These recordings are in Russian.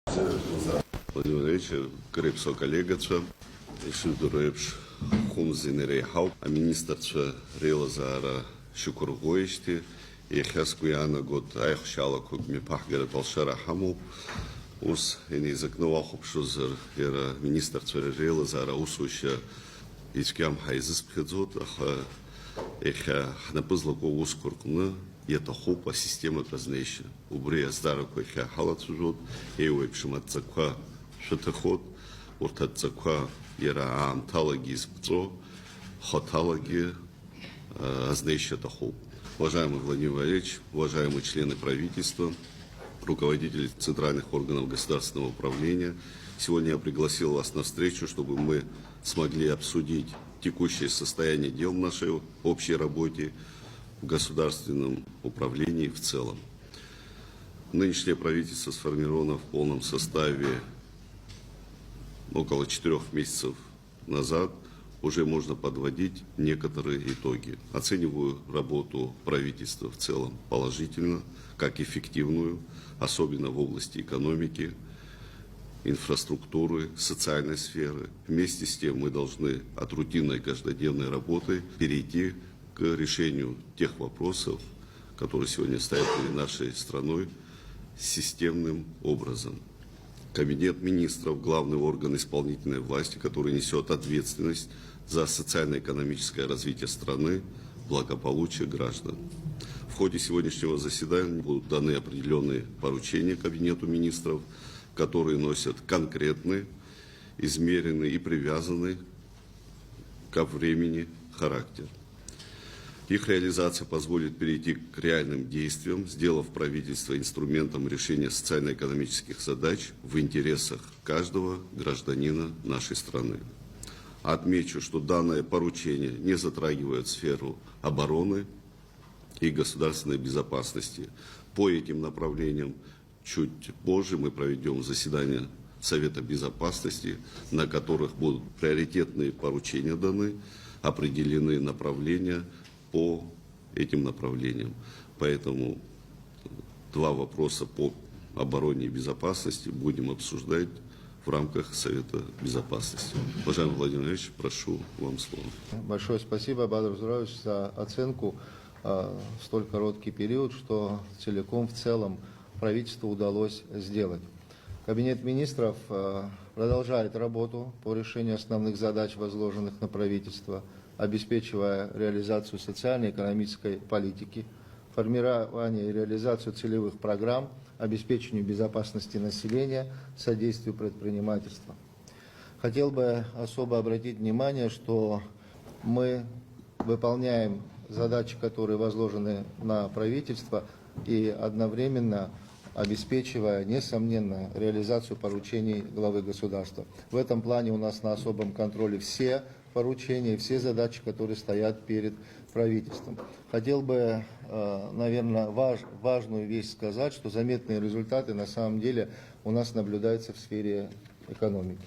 Vladimir Vladimirovич, Karibso kollegaça, Işıldırıpş, Humzinere Haupt, a ministrça realizara Şukurgoişti, Ехяскуяна год Айхшала Кугми Пахгара Балшара Хаму, Ус Энизакнова Хопшузер, Ера министр Цвережела Зара Усуща, Ичкям Хайзис Пхедзот, Эхя Хнапызлако Ускуркна, это хопа система празднейшая. Убрия здарако Эхя Халацужот, Эуэпшимат Цаква Шатахот, Уртат Цаква Ера Амталаги Спцо, Хоталаги Азнейша Тахоп. Уважаемый Владимир Валерьевич, уважаемые члены правительства, руководители центральных органов государственного управления, сегодня я пригласил вас на встречу, чтобы мы смогли обсудить текущее состояние дел в нашей общей работе в государственном управлении в целом. Нынешнее правительство сформировано в полном составе около 4 месяцев назад. Уже можно подводить некоторые итоги. Оцениваю работу правительства в целом положительно, как эффективную, особенно в области экономики, инфраструктуры, социальной сферы. Вместе с тем мы должны от рутинной каждодневной работы перейти к решению тех вопросов, которые сегодня стоят перед нашей страной, системным образом. Кабинет министров – главный орган исполнительной власти, который несет ответственность за социально-экономическое развитие страны, благополучие граждан. В ходе сегодняшнего заседания будут даны определенные поручения Кабинету министров, которые носят конкретный, измеренный и привязанный ко времени характер. Их реализация позволит перейти к реальным действиям, сделав правительство инструментом решения социально-экономических задач в интересах каждого гражданина нашей страны. Отмечу, что данное поручение не затрагивает сферу обороны и государственной безопасности. По этим направлениям чуть позже мы проведем заседание Совета Безопасности, на которых будут приоритетные поручения даны, определены направления по этим направлениям. Поэтому 2 вопроса по обороне и безопасности будем обсуждать в рамках Совета Безопасности. Уважаемый Владимир Владимирович, прошу вам слово. Большое спасибо, Бадру Зурович, за оценку в столь короткий период, что целиком в целом правительству удалось сделать. Кабинет министров продолжает работу по решению основных задач, возложенных на правительство, обеспечивая реализацию социально-экономической политики, формирование и реализацию целевых программ, обеспечению безопасности населения, содействию предпринимательства. Хотел бы особо обратить внимание, что мы выполняем задачи, которые возложены на правительство, и одновременно обеспечивая, несомненно, реализацию поручений главы государства. В этом плане у нас на особом контроле все поручения, все задачи, которые стоят перед правительством. Хотел бы, наверное, важную вещь сказать, что заметные результаты на самом деле у нас наблюдаются в сфере экономики.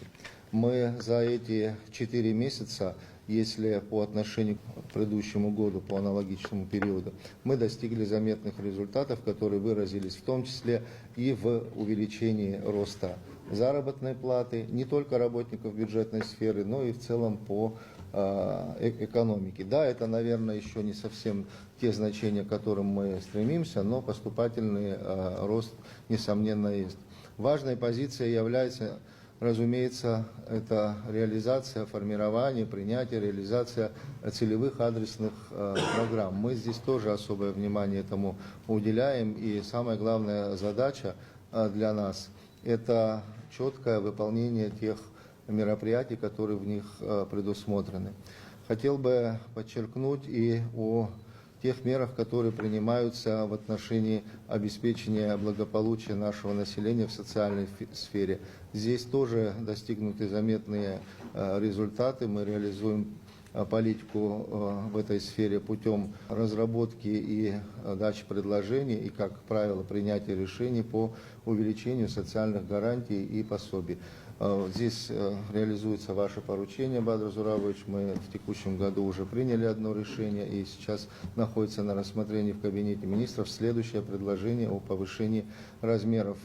Мы за эти 4 месяца, если по отношению к предыдущему году, по аналогичному периоду, мы достигли заметных результатов, которые выразились в том числе и в увеличении роста заработной платы, не только работников бюджетной сферы, но и в целом по экономике. Да, это, наверное, еще не совсем те значения, к которым мы стремимся, но поступательный рост, несомненно, есть. Важной позицией является, разумеется, это реализация, формирование, принятие, реализация целевых адресных программ. Мы здесь тоже особое внимание этому уделяем, и самая главная задача для нас – это четкое выполнение тех мероприятий, которые в них предусмотрены. Хотел бы подчеркнуть и о тех мерах, которые принимаются в отношении обеспечения благополучия нашего населения в социальной сфере. Здесь тоже достигнуты заметные результаты. Мы реализуем политику в этой сфере путем разработки и дачи предложений и, как правило, принятия решений по увеличению социальных гарантий и пособий. Здесь реализуется ваше поручение, Бадр Зуравович. Мы в текущем году уже приняли одно решение и сейчас находится на рассмотрении в Кабинете министров следующее предложение о повышении размеров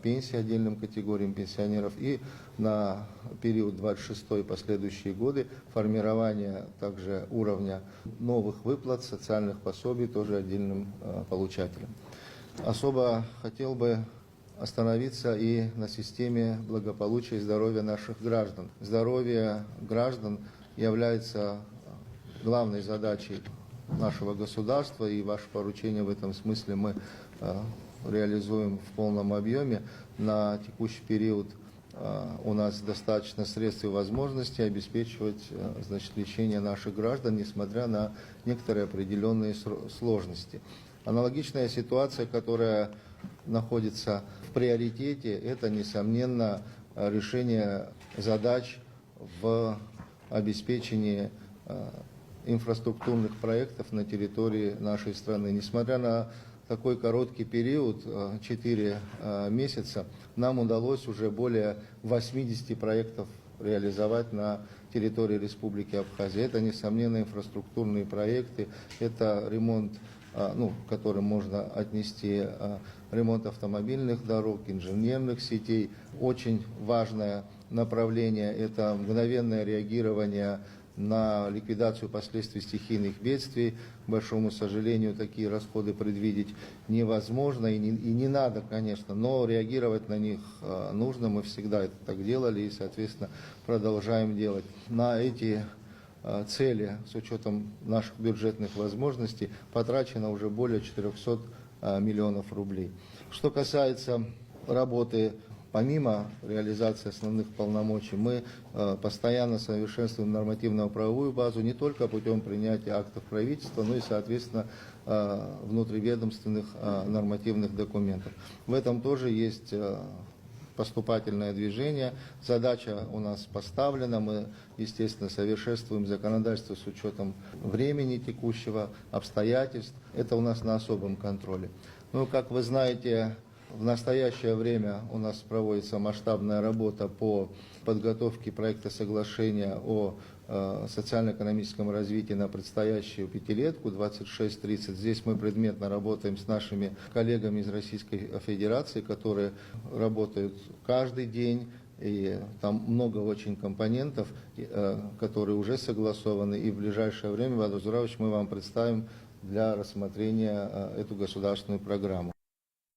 пенсий отдельным категориям пенсионеров и на период 26 и последующие годы формирование также уровня новых выплат, социальных пособий тоже отдельным получателям. Особо хотел бы остановиться и на системе благополучия и здоровья наших граждан. Здоровье граждан является главной задачей нашего государства, и ваше поручение в этом смысле мы реализуем в полном объеме. На текущий период у нас достаточно средств и возможностей обеспечивать лечение наших граждан, несмотря на некоторые определенные сложности. Аналогичная ситуация, которая находится в приоритете, это, несомненно, решение задач в обеспечении инфраструктурных проектов на территории нашей страны. Несмотря на такой короткий период, 4 месяца, нам удалось уже более 80 проектов реализовать на территории Республики Абхазия. Это, несомненно, инфраструктурные проекты, это ремонт, к которым можно отнести ремонт автомобильных дорог, инженерных сетей. Очень важное направление – это мгновенное реагирование на ликвидацию последствий стихийных бедствий. К большому сожалению, такие расходы предвидеть невозможно и не надо, конечно, но реагировать на них нужно. Мы всегда это так делали и, соответственно, продолжаем делать. На эти цели, с учетом наших бюджетных возможностей, потрачено уже более 400 миллионов рублей. Что касается работы, помимо реализации основных полномочий, мы постоянно совершенствуем нормативно-правовую базу не только путем принятия актов правительства, но и, соответственно, внутриведомственных нормативных документов. В этом тоже есть поступательное движение. Задача у нас поставлена. Мы, естественно, совершенствуем законодательство с учетом времени текущего, обстоятельств. Это у нас на особом контроле. Ну, как вы знаете, в настоящее время у нас проводится масштабная работа по подготовке проекта соглашения о социально-экономическом развитии на предстоящую пятилетку 26-30. Здесь мы предметно работаем с нашими коллегами из Российской Федерации, которые работают каждый день. И там много очень компонентов, которые уже согласованы. И в ближайшее время, Бадр Зуравович, мы вам представим для рассмотрения эту государственную программу.